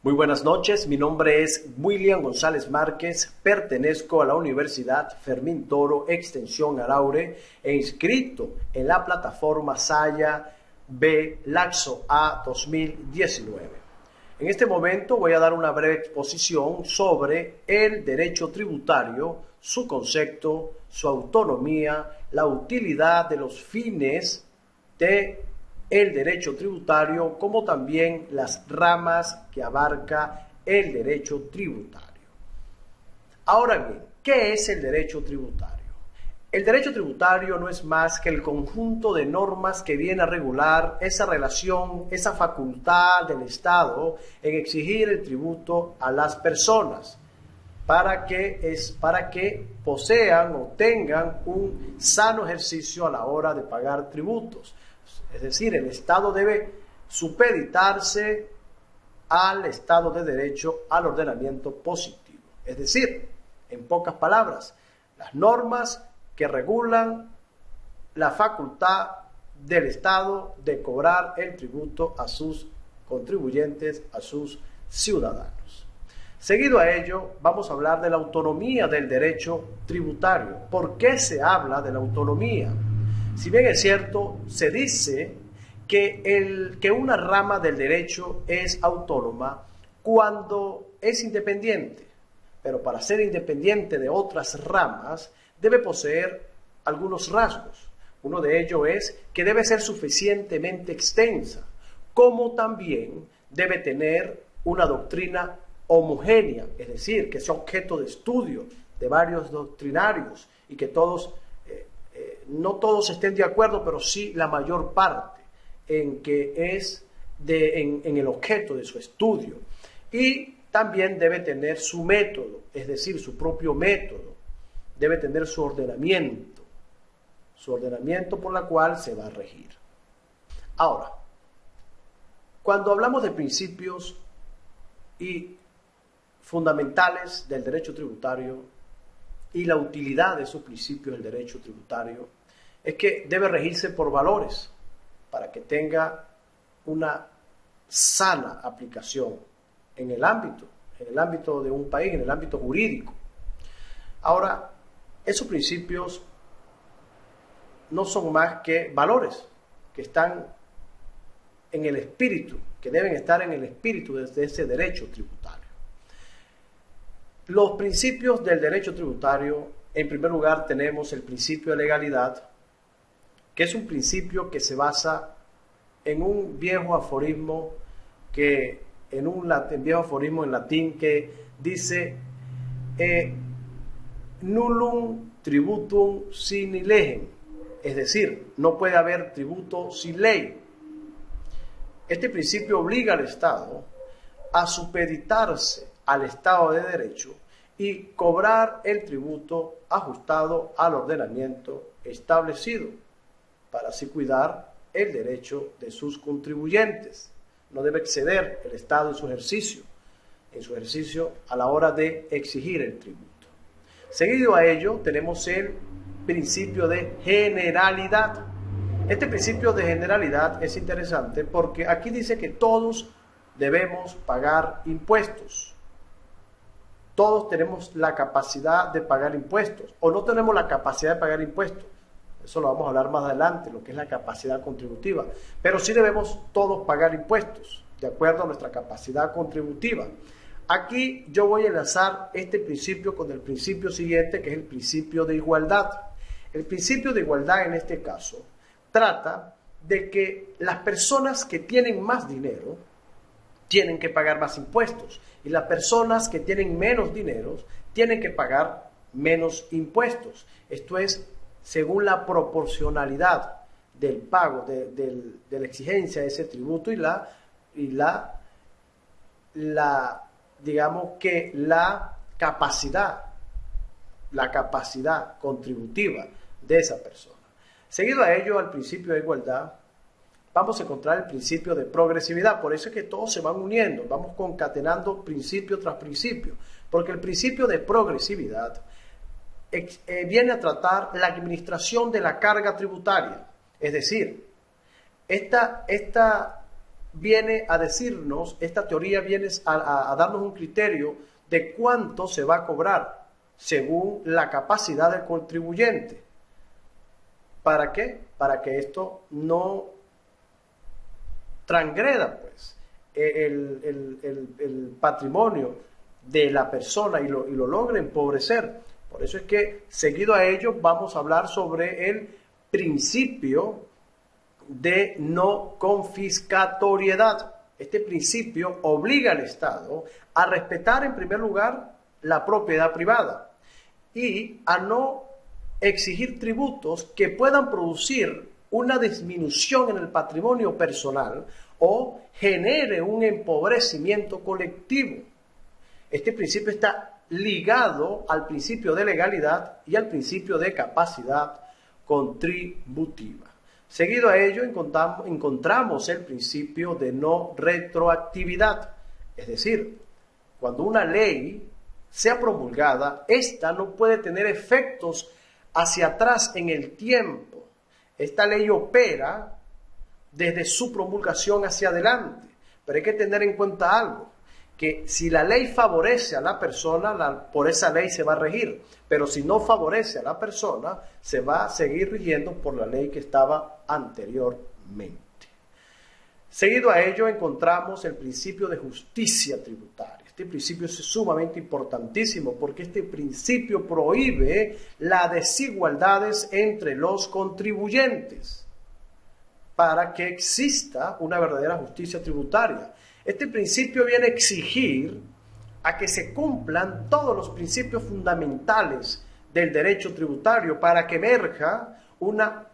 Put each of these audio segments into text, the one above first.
Muy buenas noches, mi nombre es William González Márquez, pertenezco a la Universidad Fermín Toro, Extensión Araure, e inscrito en la plataforma Saya B Laxo A 2019. En este momento voy a dar una breve exposición sobre el derecho tributario, su concepto, su autonomía, la utilidad de los fines de el derecho tributario, como también las ramas que abarca el derecho tributario. Ahora bien, ¿qué es el derecho tributario? El derecho tributario no es más que el conjunto de normas que viene a regular esa relación, esa facultad del Estado en exigir el tributo a las personas para que posean o tengan un sano ejercicio a la hora de pagar tributos. Es decir, el Estado debe supeditarse al Estado de Derecho, al ordenamiento positivo. Es decir, en pocas palabras, las normas que regulan la facultad del Estado de cobrar el tributo a sus contribuyentes, a sus ciudadanos. Seguido a ello, vamos a hablar de la autonomía del derecho tributario. ¿Por qué se habla de la autonomía? Si bien es cierto, se dice que una rama del derecho es autónoma cuando es independiente, pero para ser independiente de otras ramas debe poseer algunos rasgos. Uno de ellos es que debe ser suficientemente extensa, como también debe tener una doctrina homogénea, es decir, que sea objeto de estudio de varios doctrinarios y que no todos estén de acuerdo, pero sí la mayor parte en que es en el objeto de su estudio. Y también debe tener su método, es decir, su propio método. Debe tener su ordenamiento por la cual se va a regir. Ahora, cuando hablamos de principios y fundamentales del derecho tributario y la utilidad de esos principios del derecho tributario, es que debe regirse por valores para que tenga una sana aplicación en el ámbito de un país, en el ámbito jurídico. Ahora, esos principios no son más que valores que están en el espíritu, que deben estar en el espíritu de ese derecho tributario. Los principios del derecho tributario, en primer lugar tenemos el principio de legalidad, que es un principio que se basa en un viejo aforismo en latín que dice nullum tributum sine legem, es decir, no puede haber tributo sin ley. Este principio obliga al Estado a supeditarse al Estado de Derecho y cobrar el tributo ajustado al ordenamiento establecido, para así cuidar el derecho de sus contribuyentes. No debe exceder el Estado en su ejercicio a la hora de exigir el tributo. Seguido a ello, tenemos el principio de generalidad. Este principio de generalidad es interesante porque aquí dice que todos debemos pagar impuestos. Todos tenemos la capacidad de pagar impuestos o no tenemos la capacidad de pagar impuestos. Eso lo vamos a hablar más adelante, lo que es la capacidad contributiva. Pero sí debemos todos pagar impuestos, de acuerdo a nuestra capacidad contributiva. Aquí yo voy a enlazar este principio con el principio siguiente, que es el principio de igualdad. El principio de igualdad en este caso trata de que las personas que tienen más dinero tienen que pagar más impuestos y las personas que tienen menos dinero tienen que pagar menos impuestos. Esto es según la proporcionalidad del pago, de la exigencia de ese tributo digamos que la capacidad contributiva de esa persona. Seguido a ello, al principio de igualdad, vamos a encontrar el principio de progresividad. Por eso es que todos se van uniendo, vamos concatenando principio tras principio, porque el principio de progresividad viene a tratar la administración de la carga tributaria. Es decir, esta viene a decirnos, esta teoría viene a darnos un criterio de cuánto se va a cobrar según la capacidad del contribuyente. ¿Para qué? Para que esto no transgreda pues, el patrimonio de la persona y lo logre empobrecer. Por eso es que, seguido a ello, vamos a hablar sobre el principio de no confiscatoriedad. Este principio obliga al Estado a respetar, en primer lugar, la propiedad privada y a no exigir tributos que puedan producir una disminución en el patrimonio personal o genere un empobrecimiento colectivo. Este principio está ligado al principio de legalidad y al principio de capacidad contributiva. Seguido a ello encontramos el principio de no retroactividad, es decir, cuando una ley sea promulgada, esta no puede tener efectos hacia atrás en el tiempo. Esta ley opera desde su promulgación hacia adelante, pero hay que tener en cuenta algo, que si la ley favorece a la persona, por esa ley se va a regir, pero si no favorece a la persona, se va a seguir rigiendo por la ley que estaba anteriormente. Seguido a ello encontramos el principio de justicia tributaria. Este principio es sumamente importantísimo porque este principio prohíbe las desigualdades entre los contribuyentes para que exista una verdadera justicia tributaria. Este principio viene a exigir a que se cumplan todos los principios fundamentales del derecho tributario para que emerja una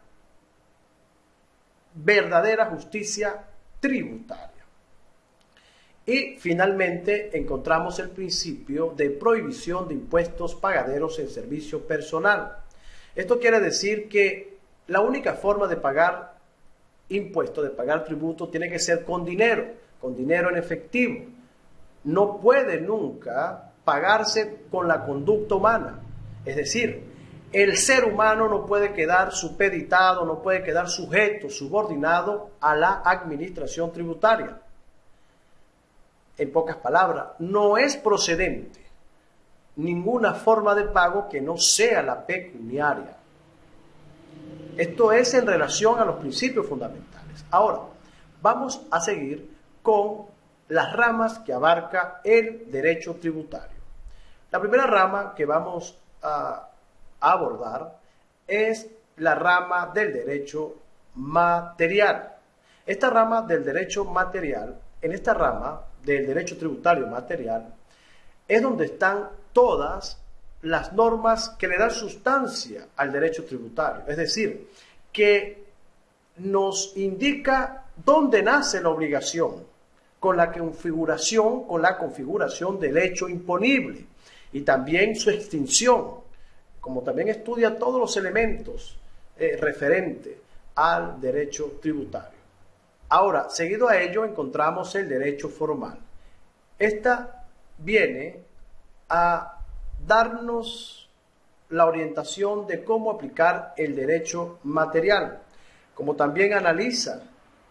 verdadera justicia tributaria. Y finalmente encontramos el principio de prohibición de impuestos pagaderos en servicio personal. Esto quiere decir que la única forma de pagar impuestos, de pagar tributo, tiene que ser con dinero en efectivo. No puede nunca pagarse con la conducta humana. Es decir, el ser humano no puede quedar supeditado, no puede quedar sujeto, subordinado a la administración tributaria. En pocas palabras, no es procedente ninguna forma de pago que no sea la pecuniaria. Esto es en relación a los principios fundamentales. Ahora, vamos a seguir con las ramas que abarca el derecho tributario. La primera rama que vamos a abordar es la rama del derecho material. Esta rama del derecho material, en esta rama del derecho tributario material, es donde están todas las normas que le dan sustancia al derecho tributario. Es decir, que nos indica dónde nace la obligación con la configuración del hecho imponible y también su extinción, como también estudia todos los elementos referentes al derecho tributario. Ahora, seguido a ello, encontramos el derecho formal. Esta viene a darnos la orientación de cómo aplicar el derecho material, como también analiza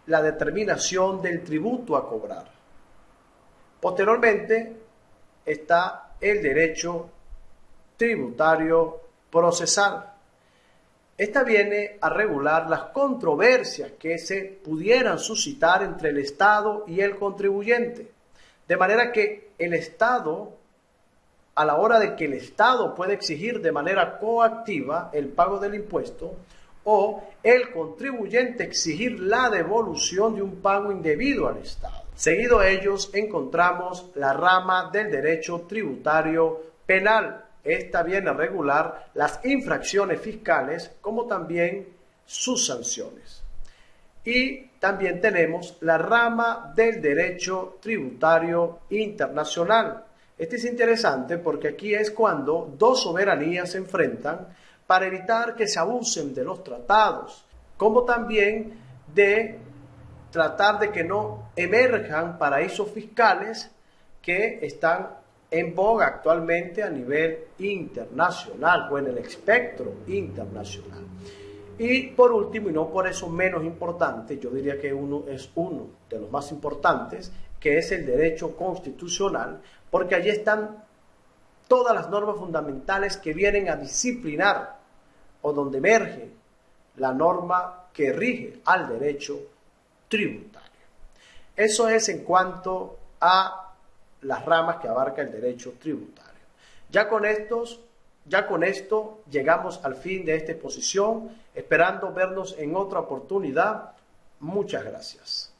la determinación del tributo a cobrar. Posteriormente está el derecho tributario procesal. Esta viene a regular las controversias que se pudieran suscitar entre el Estado y el contribuyente, de manera que el Estado, a la hora de que el Estado puede exigir de manera coactiva el pago del impuesto, o el contribuyente exigir la devolución de un pago indebido al Estado. Seguido a ellos encontramos la rama del derecho tributario penal. Esta viene a regular las infracciones fiscales como también sus sanciones. Y también tenemos la rama del derecho tributario internacional. Este es interesante porque aquí es cuando dos soberanías se enfrentan para evitar que se abusen de los tratados, como también de tratar de que no emerjan paraísos fiscales que están en boga actualmente a nivel internacional o en el espectro internacional. Y por último, y no por eso menos importante, yo diría que es uno de los más importantes, que es el derecho constitucional, porque allí están todas las normas fundamentales que vienen a disciplinar o donde emerge la norma que rige al derecho tributario. Eso es en cuanto a las ramas que abarca el derecho tributario. Ya con esto llegamos al fin de esta exposición, esperando vernos en otra oportunidad. Muchas gracias.